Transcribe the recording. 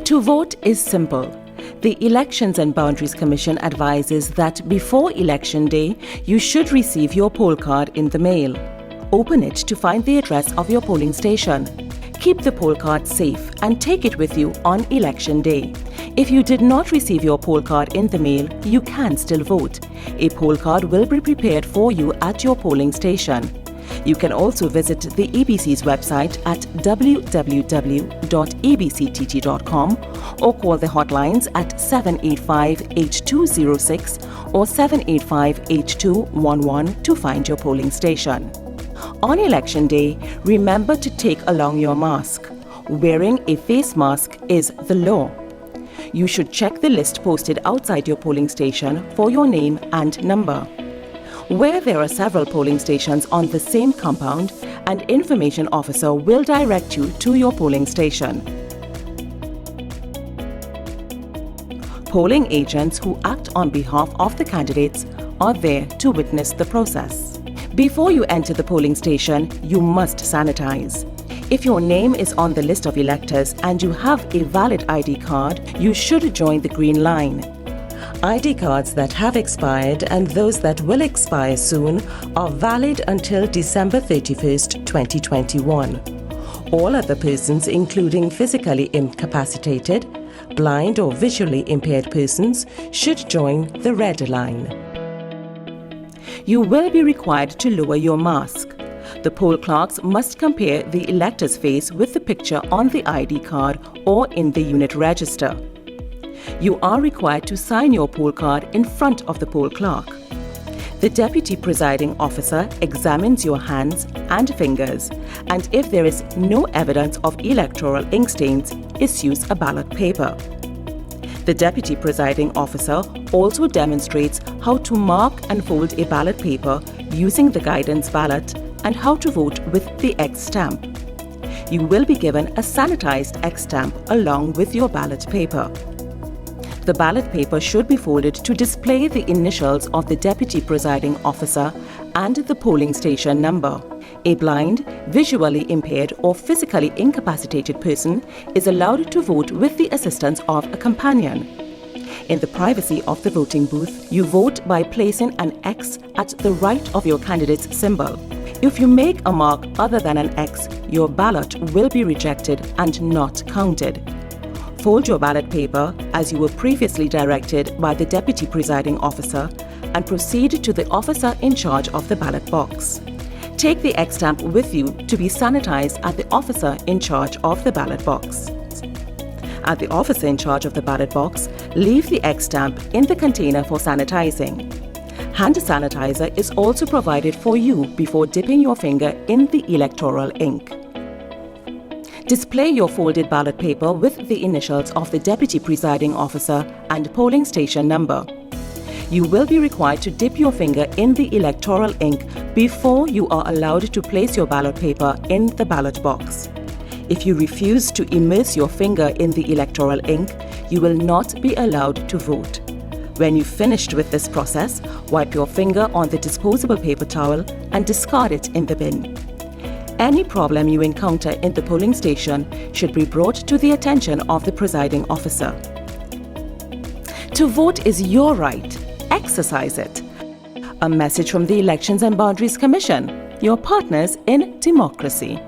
To vote is simple. The Elections and Boundaries Commission advises that before Election Day, you should receive your poll card in the mail. Open it to find the address of your polling station. Keep the poll card safe and take it with you on Election Day. If you did not receive your poll card in the mail, you can still vote. A poll card will be prepared for you at your polling station. You can also visit the EBC's website at www.ebctt.com or call the hotlines at 785-8206 or 785-8211 to find your polling station. On Election Day, remember to take along your mask. Wearing a face mask is the law. You should check the list posted outside your polling station for your name and number. Where there are several polling stations on the same compound, an information officer will direct you to your polling station. Polling agents who act on behalf of the candidates are there to witness the process. Before you enter the polling station, you must sanitize. If your name is on the list of electors and you have a valid ID card, you should join the green line. ID cards that have expired and those that will expire soon are valid until December 31st, 2021. All other persons, including physically incapacitated, blind or visually impaired persons, should join the red line. You will be required to lower your mask. The poll clerks must compare the elector's face with the picture on the ID card or in the unit register. You are required to sign your poll card in front of the poll clerk. The deputy presiding officer examines your hands and fingers, and if there is no evidence of electoral ink stains, issues a ballot paper. The deputy presiding officer also demonstrates how to mark and fold a ballot paper using the guidance ballot and how to vote with the X stamp. You will be given a sanitized X stamp along with your ballot paper. The ballot paper should be folded to display the initials of the deputy presiding officer and the polling station number. A blind, visually impaired or physically incapacitated person is allowed to vote with the assistance of a companion. In the privacy of the voting booth, you vote by placing an X at the right of your candidate's symbol. If you make a mark other than an X, your ballot will be rejected and not counted. Fold your ballot paper as you were previously directed by the deputy presiding officer and proceed to the officer in charge of the ballot box. Take the X stamp with you to be sanitized at the officer in charge of the ballot box. At the officer in charge of the ballot box, leave the X stamp in the container for sanitizing. Hand sanitizer is also provided for you before dipping your finger in the electoral ink. Display your folded ballot paper with the initials of the deputy presiding officer and polling station number. You will be required to dip your finger in the electoral ink before you are allowed to place your ballot paper in the ballot box. If you refuse to immerse your finger in the electoral ink, you will not be allowed to vote. When you've finished with this process, wipe your finger on the disposable paper towel and discard it in the bin. Any problem you encounter in the polling station should be brought to the attention of the presiding officer. To vote is your right. Exercise it. A message from the Elections and Boundaries Commission, your partners in democracy.